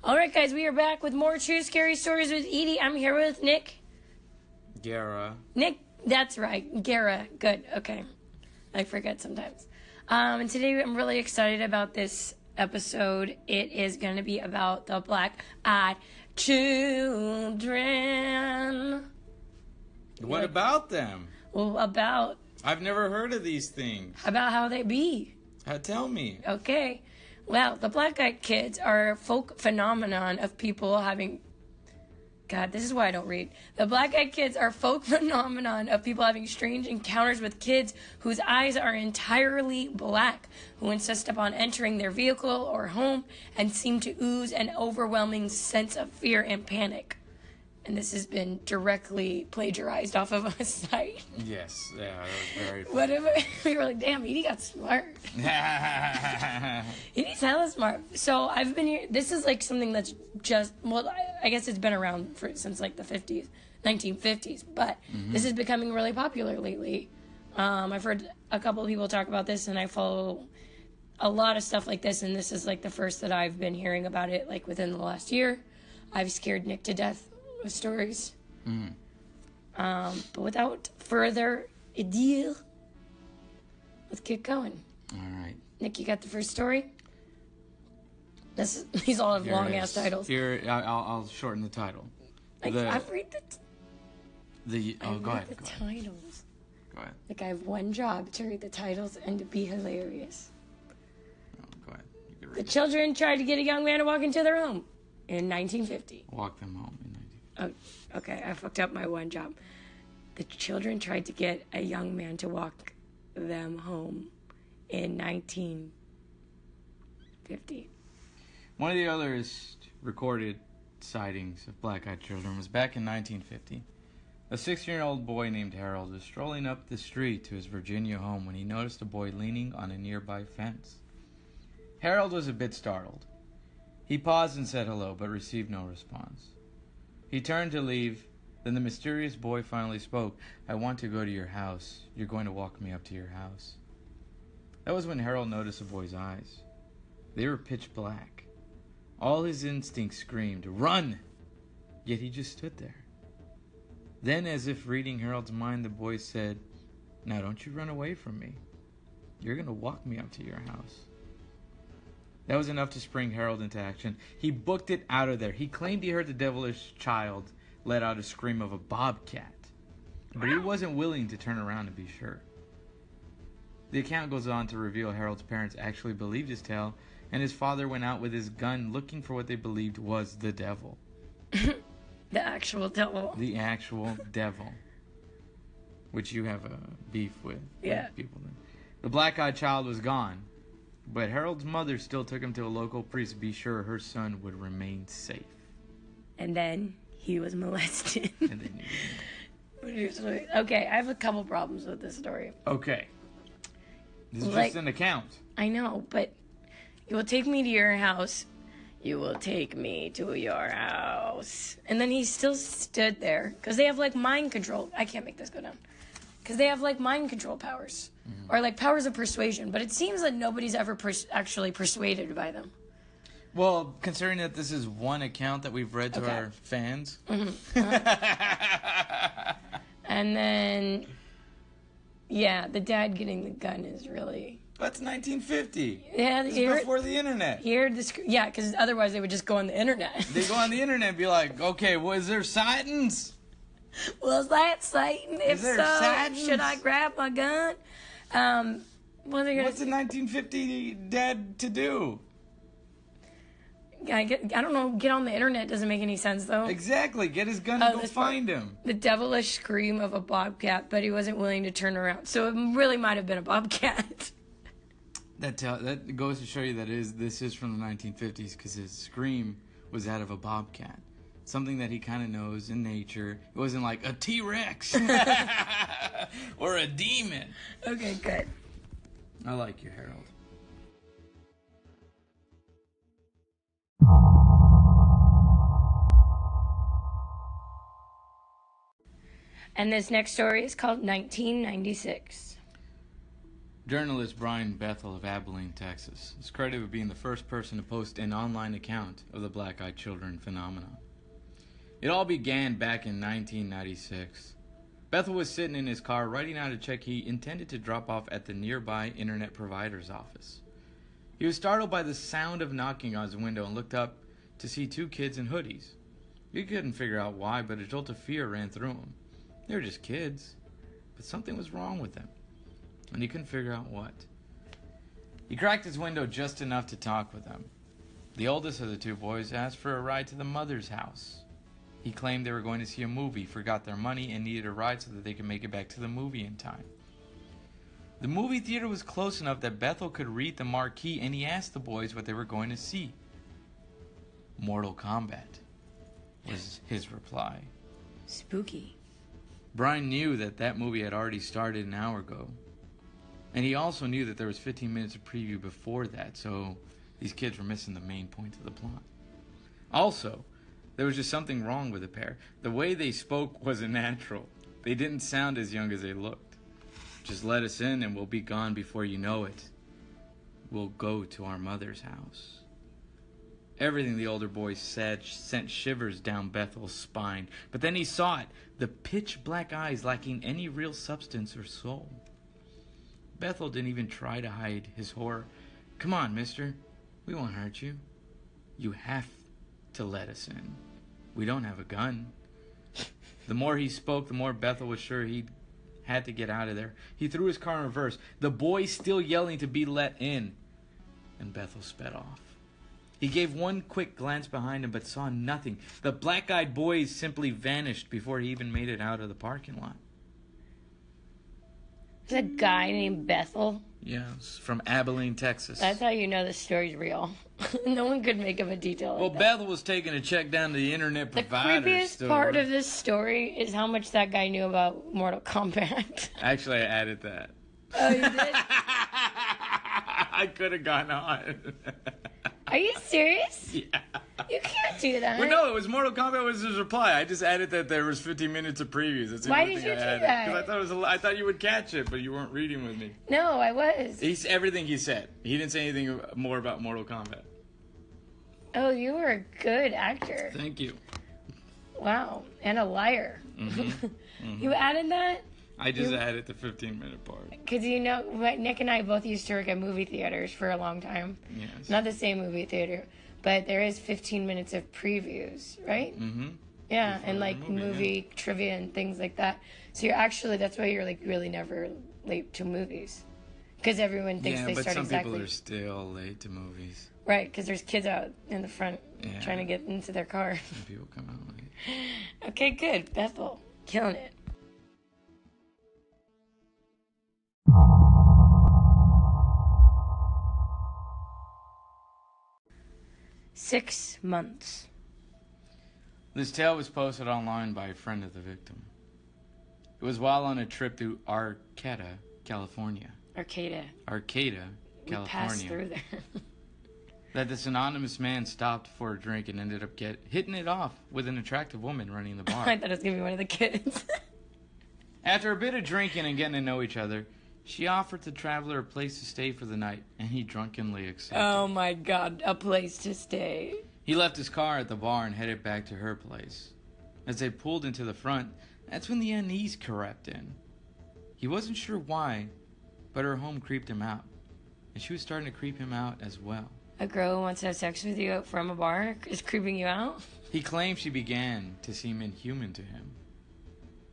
All right, guys, we are back with more True Scary Stories with Edie. I'm here with Nick. Gara. Nick, that's right. Gara. Good. Okay. I forget sometimes. And today I'm really excited about this episode. It is going to be about the black-eyed children. What about them? Well, about I've never heard of these things. how they be. Tell me. Okay. Well, the black-eyed kids are a folk phenomenon of people having... God, this is why I don't read. The black-eyed kids are a folk phenomenon of people having strange encounters with kids whose eyes are entirely black, who insist upon entering their vehicle or home and seem to ooze an overwhelming sense of fear and panic. And this has been directly plagiarized off of a site. Yes, yeah, that was very funny. Whatever. We were like, damn, Edie got smart. Edie's hella smart. So I've been here. This is like something that's just, well, I guess it's been around since like the 50s, 1950s. But this is becoming really popular lately. I've heard a couple of people talk about this, and I follow a lot of stuff like this. And this is like the first that I've been hearing about it like within the last year. I've scared Nick to death with stories. But without further ado, let's get going. All right. Nick, you got the first story? These all have Here long it ass is. titles. Here, I'll shorten the title. I read Go ahead. the titles. Go ahead. Like I have one job, to read the titles and to be hilarious. Go ahead. You can The read it. children tried to get a young man to walk into their home in 1950. Walk them home in 19. Oh, okay, I fucked up my one job. The children tried to get a young man to walk them home in 1950. One of the earliest recorded sightings of black-eyed children was back in 1950. A 16-year-old boy named Harold was strolling up the street to his Virginia home when he noticed a boy leaning on a nearby fence. Harold was a bit startled. He paused and said hello, but received no response. He turned to leave. Then the mysterious boy finally spoke. "I want to go to your house. You're going to walk me up to your house." That was when Harold noticed the boy's eyes. They were pitch black. All his instincts screamed, "Run!" Yet he just stood there. Then, as if reading Harold's mind, the boy said, "Now don't you run away from me. You're going to walk me up to your house." That was enough to spring Harold into action. He booked it out of there. He claimed he heard the devilish child let out a scream of a bobcat, but he wasn't willing to turn around to be sure. The account goes on to reveal Harold's parents actually believed his tale, and his father went out with his gun looking for what they believed was the devil. The actual devil. The actual devil. Which you have a beef with. Yeah. People. The black-eyed child was gone, but Harold's mother still took him to a local priest to be sure her son would remain safe. And then he was molested. And then Okay, I have a couple problems with this story. Okay. This is Like- just an account. I know, but you will take me to your house. You will take me to your house. And then he still stood there. Because they have, like, mind control. I can't make this go down. Because they have, like, mind control powers. Or, like, powers of persuasion. But it seems that nobody's ever actually persuaded by them. Well, considering that this is one account that we've read to Okay. our fans. And then, yeah, the dad getting the gun is really... That's 1950. Yeah, This is before the internet. yeah, because otherwise they would just go on the internet. They go on the internet and be like, okay, was there sightings? Was that Satan? If there so, sightings? should I grab my gun? What are they gonna What's a 1950 dad to do? I don't know. Get on the internet doesn't make any sense though. Exactly. Get his gun and go this part. find him. The devilish scream of a bobcat, but he wasn't willing to turn around. So it really might have been a bobcat. That goes to show you that this is from the 1950s because his scream was that of a bobcat. Something that he kind of knows in nature. It wasn't like a T-Rex or a demon. Okay, good. I like you, Harold. And this next story is called 1996. Journalist Brian Bethel of Abilene, Texas, is credited with being the first person to post an online account of the Black-Eyed Children phenomenon. It all began back in 1996. Bethel was sitting in his car writing out a check he intended to drop off at the nearby internet provider's office. He was startled by the sound of knocking on his window and looked up to see two kids in hoodies. He couldn't figure out why, but a jolt of fear ran through him. They were just kids, but something was wrong with them, and he couldn't figure out what. He cracked his window just enough to talk with them. The oldest of the two boys asked for a ride to the mother's house. He claimed they were going to see a movie, forgot their money, and needed a ride so that they could make it back to the movie in time. The movie theater was close enough that Bethel could read the marquee, and he asked the boys what they were going to see. Mortal Kombat, was his reply. Spooky. Brian knew that movie had already started an hour ago. And he also knew that there was 15 minutes of preview before that, so these kids were missing the main point of the plot. Also, there was just something wrong with the pair. The way they spoke wasn't natural. They didn't sound as young as they looked. Just let us in and we'll be gone before you know it. We'll go to our mother's house. Everything the older boy said sent shivers down Bethel's spine. But then he saw it, the pitch black eyes lacking any real substance or soul. Bethel didn't even try to hide his horror. Come on, mister. We won't hurt you. You have to let us in. We don't have a gun. The more he spoke, the more Bethel was sure he had to get out of there. He threw his car in reverse, the boy still yelling to be let in. And Bethel sped off. He gave one quick glance behind him but saw nothing. The black-eyed boys simply vanished before he even made it out of the parking lot. There's a guy named Bethel. Yes, from Abilene, Texas. That's how you know the story's real. No one could make up a detail like that. Bethel was taking a check down to the internet provider. The creepiest part of this story is how much that guy knew about Mortal Kombat. Actually, I added that. Oh, you did? I could have gone on. Are you serious? Yeah. You can't do that. Well, no, it was Mortal Kombat was his reply. I just added that there was 15 minutes of previews. That's the Why only did thing you I do added. that? Because I thought you would catch it, but you weren't reading with me. No, I was. Everything he said. He didn't say anything more about Mortal Kombat. Oh, you were a good actor. Thank you. Wow. And a liar. Mm-hmm. Mm-hmm. You added that? I just added the 15-minute part. Because, you know, Nick and I both used to work at movie theaters for a long time. Yes. Not the same movie theater, but there is 15 minutes of previews, right? Mm-hmm. Yeah, Before and like movie trivia and things like that. So you're actually, that's why you're like really never late to movies. Because everyone thinks they start exactly. Yeah, but some people are still late to movies. Right, because there's kids out in the front trying to get into their car. Some people come out late. Okay, good. Bethel, killing it. Six months. This tale was posted online by a friend of the victim. It was while on a trip to Arcata, California. Arcata, California. We passed through there. That this anonymous man stopped for a drink and ended up hitting it off with an attractive woman running the bar. I thought it was going to be one of the kids. After a bit of drinking and getting to know each other, she offered the traveler a place to stay for the night, and he drunkenly accepted. Oh my God, a place to stay. He left his car at the bar and headed back to her place. As they pulled into the front, that's when the unease crept in. He wasn't sure why, but her home creeped him out, and she was starting to creep him out as well. A girl who wants to have sex with you from a bar is creeping you out? He claimed she began to seem inhuman to him.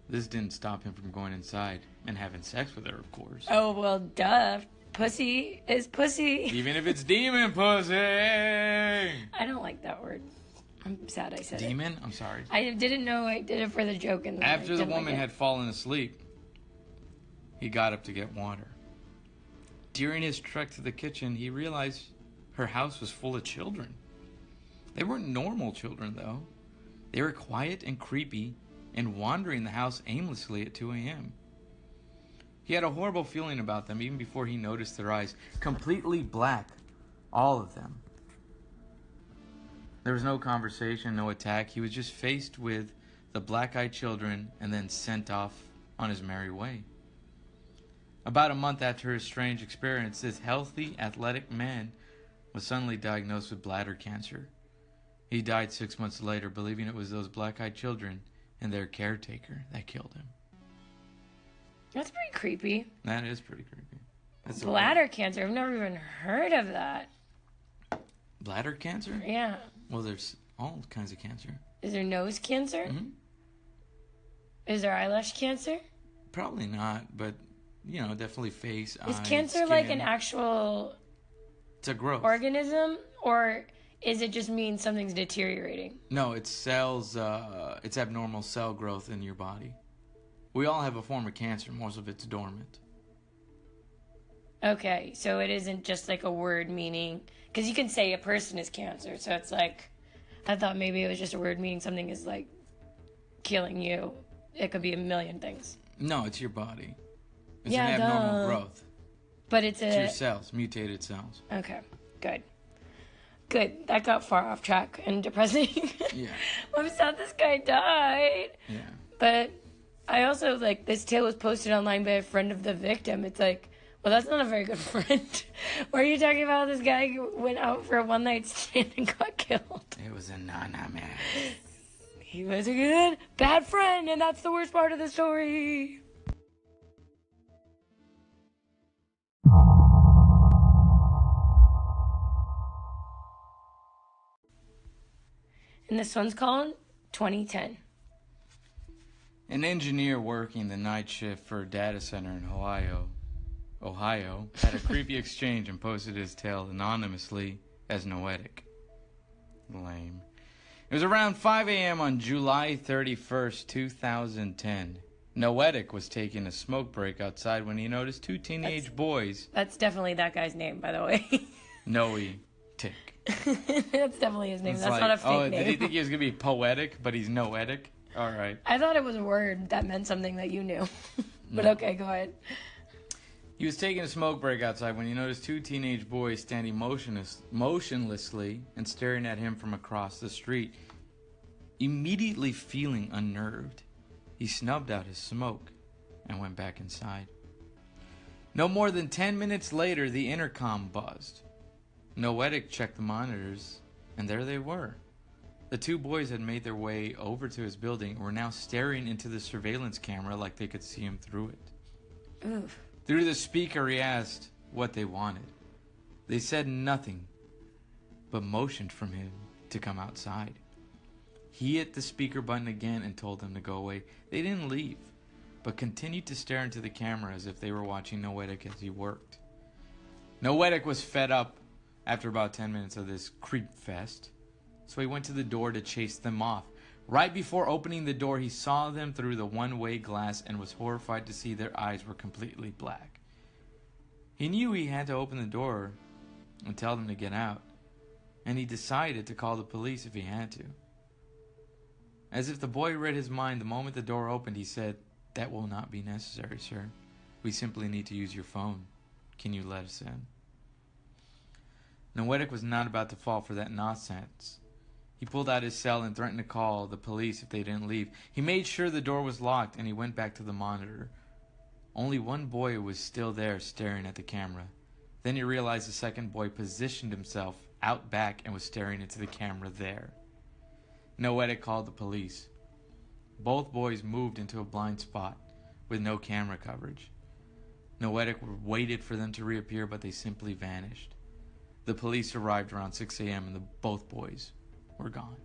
This didn't stop him from going inside and having sex with her, of course. Oh, well, duh. Pussy is pussy. Even if it's demon pussy. I don't like that word. I'm sad I said Demon? it. I'm sorry. I didn't know I did it for the joke. And After the woman had fallen asleep, he got up to get water. During his trek to the kitchen, he realized her house was full of children. They weren't normal children, though. They were quiet and creepy and wandering the house aimlessly at 2 a.m. He had a horrible feeling about them even before he noticed their eyes. Completely black. All of them. There was no conversation, no attack. He was just faced with the black-eyed children and then sent off on his merry way. About a month after his strange experience, this healthy, athletic man was suddenly diagnosed with bladder cancer. He died 6 months later, believing it was those black-eyed children and their caretaker that killed him. That's pretty creepy. That is pretty creepy. That's Bladder cancer. I've never even heard of that. Bladder cancer? Yeah. Well, there's all kinds of cancer. Is there nose cancer? Mm-hmm. Is there eyelash cancer? Probably not, but, definitely face, Is eyes, cancer skin. like an actual It's a growth. organism, or is it just mean something's deteriorating? No, it's cells, it's abnormal cell growth in your body. We all have a form of cancer. Most of it's dormant. Okay, so it isn't just like a word meaning, because you can say a person is cancer, so it's like, I thought maybe it was just a word meaning something is like killing you. It could be a million things. No, it's your body. It's Yeah, an abnormal duh. growth. But it's It's your cells, mutated cells. Okay, good. Good. That got far off track and depressing. Yeah. I'm sad this guy died. Yeah. But I also, this tale was posted online by a friend of the victim. It's like, well, that's not a very good friend. Why are you talking about this guy who went out for a one-night stand and got killed? It was anonymous. He was a good, bad friend, and that's the worst part of the story. And this one's called 2010. An engineer working the night shift for a data center in Ohio, had a creepy exchange and posted his tale anonymously as noetic. Lame. It was around 5 a.m. on July 31st, 2010. Noetic was taking a smoke break outside when he noticed two teenage boys. That's definitely that guy's name, by the way. Noe Tick. That's definitely his name. It's That's like, not a fake oh, name. did he think he was going to be poetic, but he's noetic? All right. I thought it was a word that meant something that you knew. But No. okay, go ahead. He was taking a smoke break outside when he noticed two teenage boys standing motionlessly and staring at him from across the street. Immediately feeling unnerved, he snubbed out his smoke and went back inside. No more than 10 minutes later, the intercom buzzed. Noetic checked the monitors, and there they were. The two boys had made their way over to his building and were now staring into the surveillance camera like they could see him through it. Oof. Through the speaker, he asked what they wanted. They said nothing, but motioned for him to come outside. He hit the speaker button again and told them to go away. They didn't leave, but continued to stare into the camera as if they were watching Noetic as he worked. Noetic was fed up after about 10 minutes of this creep fest, so he went to the door to chase them off. Right before opening the door, he saw them through the one-way glass and was horrified to see their eyes were completely black. He knew he had to open the door and tell them to get out, and he decided to call the police if he had to. As if the boy read his mind, the moment the door opened, he said, "That will not be necessary, sir. We simply need to use your phone. Can you let us in?" Noetic was not about to fall for that nonsense. He pulled out his cell and threatened to call the police if they didn't leave. He made sure the door was locked and he went back to the monitor. Only one boy was still there staring at the camera. Then he realized the second boy positioned himself out back and was staring into the camera there. Noetic called the police. Both boys moved into a blind spot with no camera coverage. Noetic waited for them to reappear, but they simply vanished. The police arrived around 6 a.m. and both boys were gone.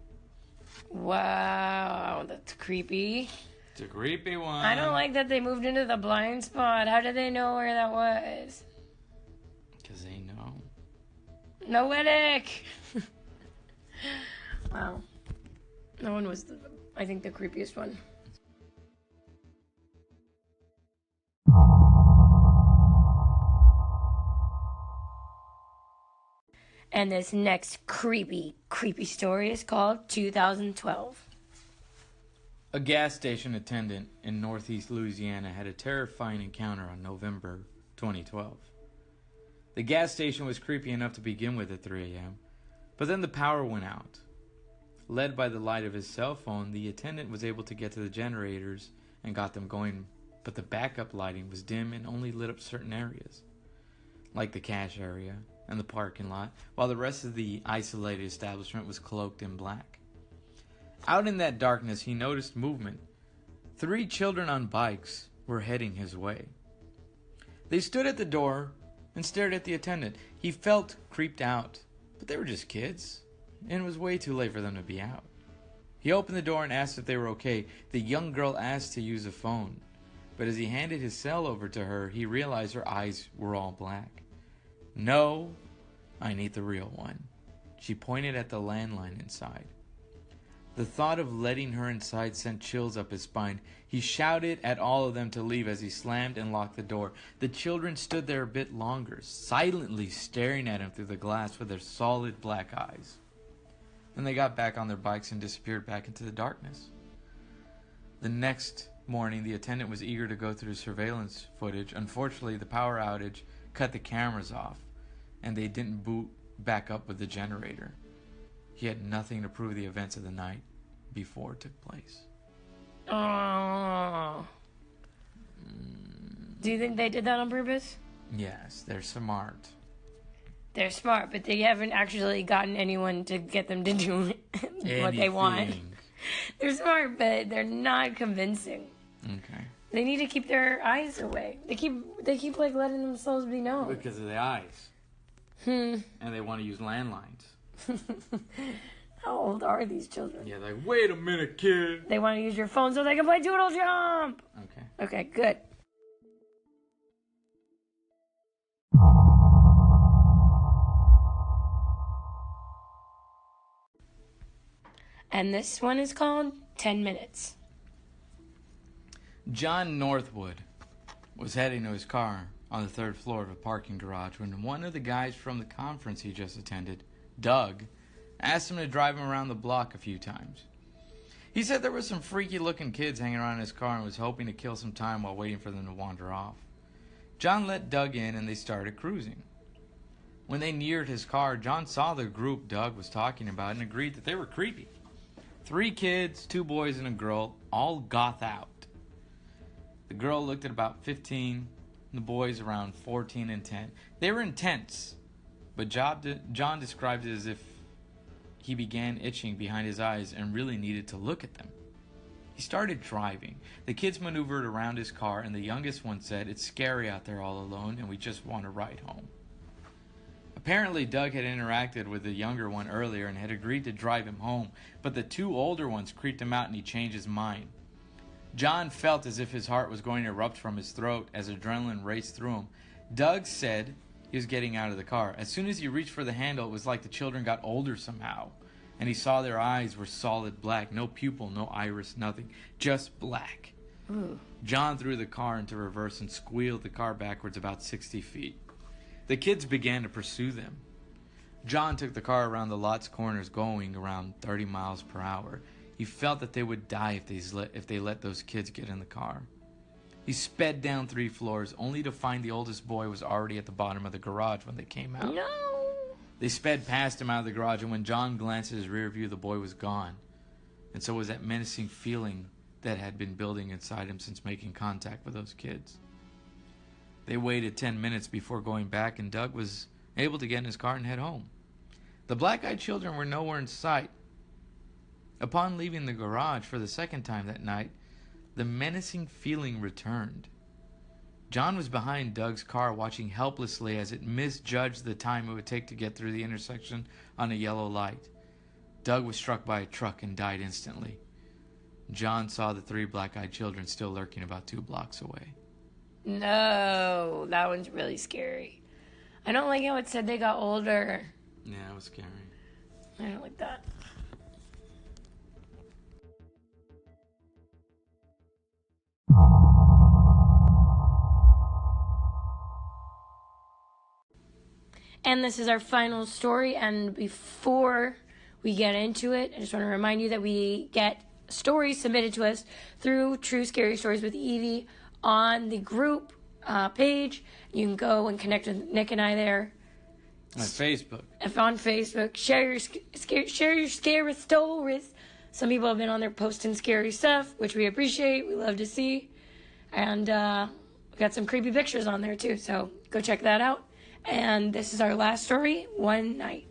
Wow, that's creepy. It's a creepy one. I don't like that they moved into the blind spot. How did they know where that was? Because they know. Noetic! Wow. That one was, I think, the creepiest one. And this next creepy story is called 2012. A gas station attendant in northeast Louisiana had a terrifying encounter on November 2012. The gas station was creepy enough to begin with at 3 a.m., but then the power went out. Led by the light of his cell phone, the attendant was able to get to the generators and got them going, but the backup lighting was dim and only lit up certain areas, like the cash area and the parking lot, while the rest of the isolated establishment was cloaked in black. Out in that darkness, he noticed movement. 3 children on bikes were heading his way. They stood at the door and stared at the attendant. He felt creeped out, but they were just kids, and it was way too late for them to be out. He opened the door and asked if they were okay. The young girl asked to use a phone, but as he handed his cell over to her, he realized her eyes were all black. "No, I need the real one." She pointed at the landline inside. The thought of letting her inside sent chills up his spine. He shouted at all of them to leave as he slammed and locked the door. The children stood there a bit longer, silently staring at him through the glass with their solid black eyes. Then they got back on their bikes and disappeared back into the darkness. The next morning, the attendant was eager to go through surveillance footage. Unfortunately, the power outage cut the cameras off, and they didn't boot back up with the generator. He had nothing to prove the events of the night before took place. Oh. Do you think they did that on purpose? Yes, they're smart. They're smart, but they haven't actually gotten anyone to get them to do what they want. They're smart, but they're not convincing. Okay. They need to keep their eyes away. They keep like letting themselves be known. Because of the eyes. And they want to use landlines. How old are these children? Yeah, like, wait a minute, kid. They want to use your phone so they can play Doodle Jump. Okay. Okay, good. And this one is called 10 Minutes. John Northwood was heading to his car on the 3rd floor of a parking garage when one of the guys from the conference he just attended, Doug, asked him to drive him around the block a few times. He said there were some freaky-looking kids hanging around his car and was hoping to kill some time while waiting for them to wander off. John let Doug in and they started cruising. When they neared his car, John saw the group Doug was talking about and agreed that they were creepy. 3 kids, 2 boys and a girl, all goth out. The girl looked at about 15, and the boys around 14 and 10. They were intense, but John described it as if he began itching behind his eyes and really needed to look at them. He started driving. The kids maneuvered around his car, and the youngest one said, "It's scary out there all alone, and we just want to ride home." Apparently, Doug had interacted with the younger one earlier and had agreed to drive him home, but the 2 older ones creeped him out and he changed his mind. John felt as if his heart was going to erupt from his throat as adrenaline raced through him. Doug said he was getting out of the car. As soon as he reached for the handle, it was like the children got older somehow, and he saw their eyes were solid black, no pupil, no iris, nothing, just black. Ooh. John threw the car into reverse and squealed the car backwards about 60 feet. The kids began to pursue them. John took the car around the lot's corners going around 30 miles per hour. He felt that they would die if they let those kids get in the car. He sped down 3 floors only to find the oldest boy was already at the bottom of the garage when they came out. No. They sped past him out of the garage, and when John glanced at his rear view, the boy was gone. And so was that menacing feeling that had been building inside him since making contact with those kids. They waited 10 minutes before going back, and Doug was able to get in his car and head home. The black-eyed children were nowhere in sight. Upon leaving the garage for the second time that night, the menacing feeling returned. John was behind Doug's car watching helplessly as it misjudged the time it would take to get through the intersection on a yellow light. Doug was struck by a truck and died instantly. John saw the 3 black-eyed children still lurking about 2 blocks away. No, that one's really scary. I don't like how it said they got older. Yeah, it was scary. I don't like that. And this is our final story, and before we get into it, I just want to remind you that we get stories submitted to us through True Scary Stories with Evie on the group page. You can go and connect with Nick and I there. On Facebook. If on Facebook, share your scary stories. Some people have been on there posting scary stuff, which we appreciate. We love to see. And we got some creepy pictures on there too, so go check that out. And this is our last story, One Night.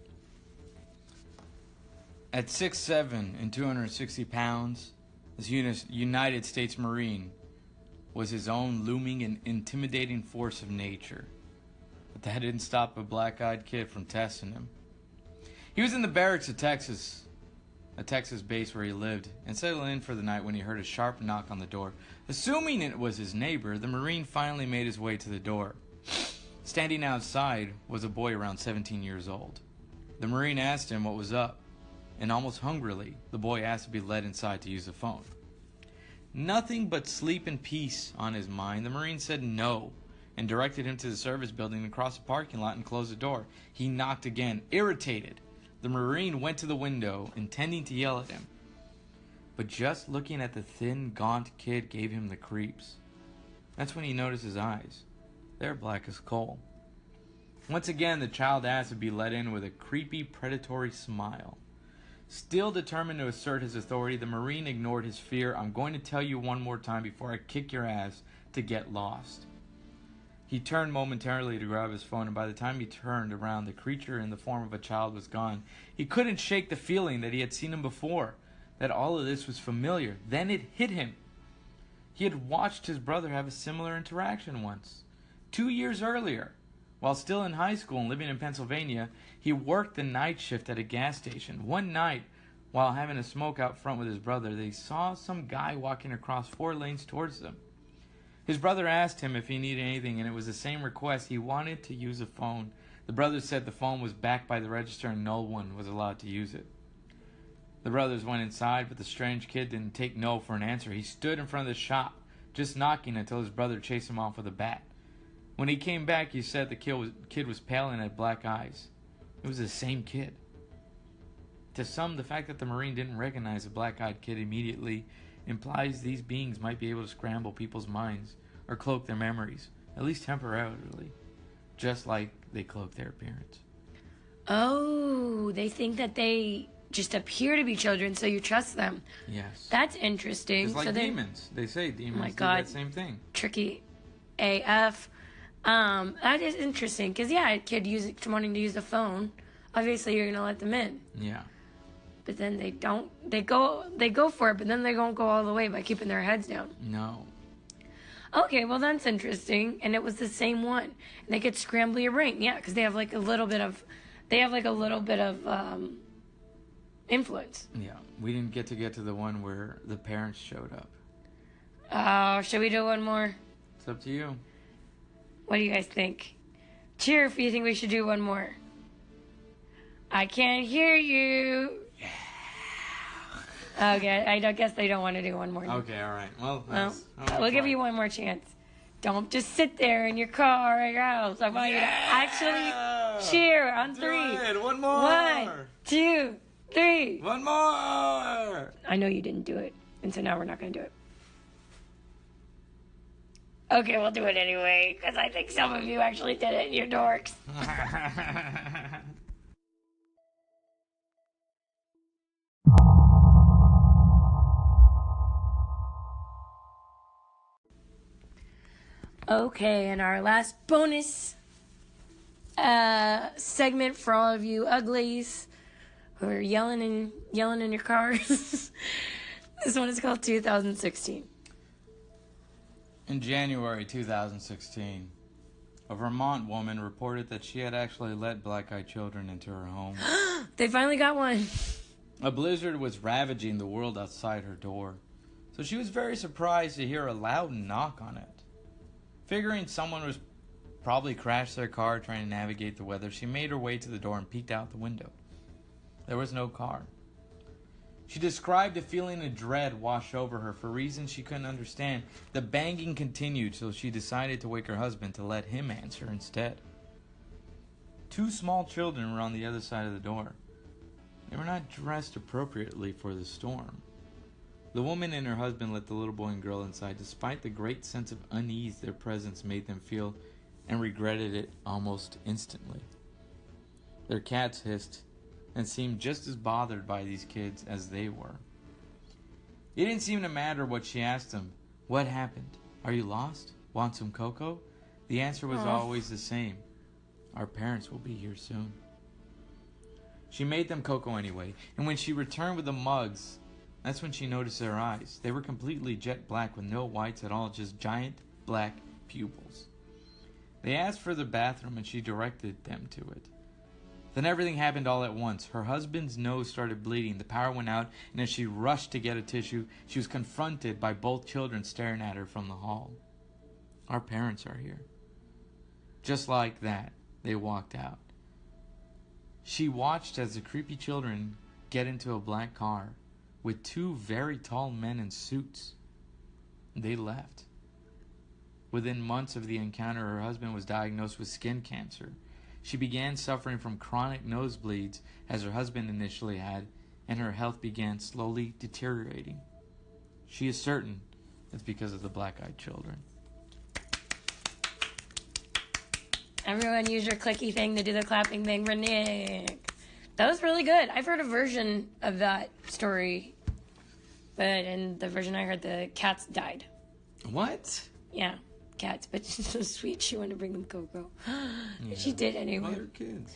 At 6'7" and 260 pounds, this United States Marine was his own looming and intimidating force of nature. But that didn't stop a black-eyed kid from testing him. He was in the barracks of Texas, a Texas base where he lived, and settled in for the night when he heard a sharp knock on the door. Assuming it was his neighbor, the Marine finally made his way to the door. Standing outside was a boy around 17 years old. The Marine asked him what was up, and almost hungrily, the boy asked to be led inside to use the phone. Nothing but sleep and peace on his mind, the Marine said no, and directed him to the service building across the parking lot and closed the door. He knocked again, irritated. The Marine went to the window, intending to yell at him. But just looking at the thin, gaunt kid gave him the creeps. That's when he noticed his eyes. They're black as coal. Once again, the child asked to be let in with a creepy, predatory smile. Still determined to assert his authority, the Marine ignored his fear. I'm going to tell you one more time before I kick your ass to get lost. He turned momentarily to grab his phone, and by the time he turned around, the creature in the form of a child was gone. He couldn't shake the feeling that he had seen him before, that all of this was familiar. Then it hit him. He had watched his brother have a similar interaction once. 2 years earlier, while still in high school and living in Pennsylvania, he worked the night shift at a gas station. One night, while having a smoke out front with his brother, they saw some guy walking across 4 lanes towards them. His brother asked him if he needed anything, and it was the same request. He wanted to use a phone. The brother said the phone was back by the register and no one was allowed to use it. The brothers went inside, but the strange kid didn't take no for an answer. He stood in front of the shop, just knocking until his brother chased him off with a bat. When he came back, he said the kid was pale and had black eyes. It was the same kid. To some, the fact that the Marine didn't recognize the black-eyed kid immediately implies these beings might be able to scramble people's minds or cloak their memories, at least temporarily, just like they cloak their appearance. Oh, they think that they just appear to be children, so you trust them. Yes. That's interesting. It's like so demons. They say demons do that same thing. Tricky AF. That is interesting, because, yeah, a kid wanting to use the phone, obviously you're going to let them in. Yeah. But then they don't. They go for it, but then they don't go all the way by keeping their heads down. No. Okay, well, that's interesting. And it was the same one. And they could scramble your brain. Yeah, because they have like a little bit of influence. Yeah, we didn't get to the one where the parents showed up. Oh, should we do one more? It's up to you. What do you guys think? Cheer if you think we should do one more. I can't hear you. Okay, I guess they don't want to do one more. Okay, all right. Well, we'll give you one more chance. Don't just sit there in your car or your house. I want you to actually cheer on 3. It. One more. 1, 2, 3. One more. I know you didn't do it, and so now we're not going to do it. Okay, we'll do it anyway, because I think some of you actually did it, you're dorks. Okay, and our last bonus segment for all of you uglies who are yelling in your cars. This one is called 2016. In January 2016, a Vermont woman reported that she had actually let black-eyed children into her home. They finally got one. A blizzard was ravaging the world outside her door, so she was very surprised to hear a loud knock on it. Figuring someone was probably crashed their car trying to navigate the weather, she made her way to the door and peeked out the window. There was no car. She described a feeling of dread wash over her for reasons she couldn't understand. The banging continued, so she decided to wake her husband to let him answer instead. 2 small children were on the other side of the door. They were not dressed appropriately for the storm. The woman and her husband let the little boy and girl inside despite the great sense of unease their presence made them feel, and regretted it almost instantly. Their cats hissed and seemed just as bothered by these kids as they were. It didn't seem to matter what she asked them. What happened? Are you lost? Want some cocoa? The answer was always the same. Our parents will be here soon. She made them cocoa anyway, and when she returned with the mugs, that's when she noticed their eyes. They were completely jet black with no whites at all, just giant black pupils. They asked for the bathroom and she directed them to it. Then everything happened all at once. Her husband's nose started bleeding, the power went out, and as she rushed to get a tissue, she was confronted by both children staring at her from the hall. Our parents are here. Just like that, they walked out. She watched as the creepy children get into a black car with two very tall men in suits. They left. Within months of the encounter, her husband was diagnosed with skin cancer. She began suffering from chronic nosebleeds, as her husband initially had, and her health began slowly deteriorating. She is certain it's because of the black-eyed children. Everyone use your clicky thing to do the clapping thing for Nick. That was really good. I've heard a version of that story, but in the version I heard, the cats died. What? Yeah, cats, but she's so sweet. She wanted to bring them cocoa. Yeah. She did anyway. Other kids.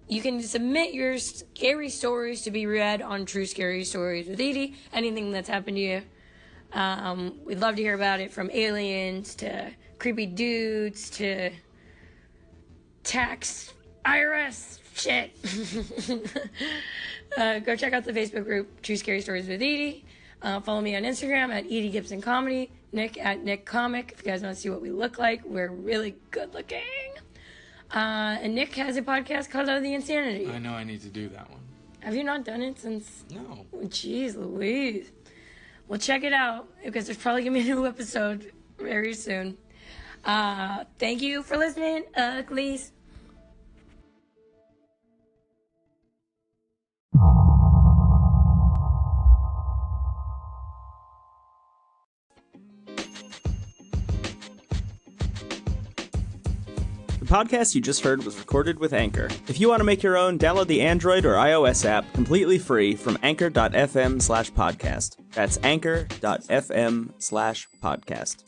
You can submit your scary stories to be read on True Scary Stories with Edie. Anything that's happened to you. We'd love to hear about it, from aliens to creepy dudes to tax IRS shit. Go check out the Facebook group True Scary Stories with Edie. Follow me on Instagram at Edie Gibson Comedy. Nick at Nick Comic. If you guys want to see what we look like, we're really good looking. And Nick has a podcast called Out of the Insanity. I know I need to do that one. Have you not done it since? No. Jeez Louise. Well, check it out, because there's probably going to be a new episode very soon. Thank you for listening, Uglies. The podcast you just heard was recorded with Anchor. If you want to make your own, download the Android or iOS app completely free from anchor.fm/podcast. That's anchor.fm/podcast.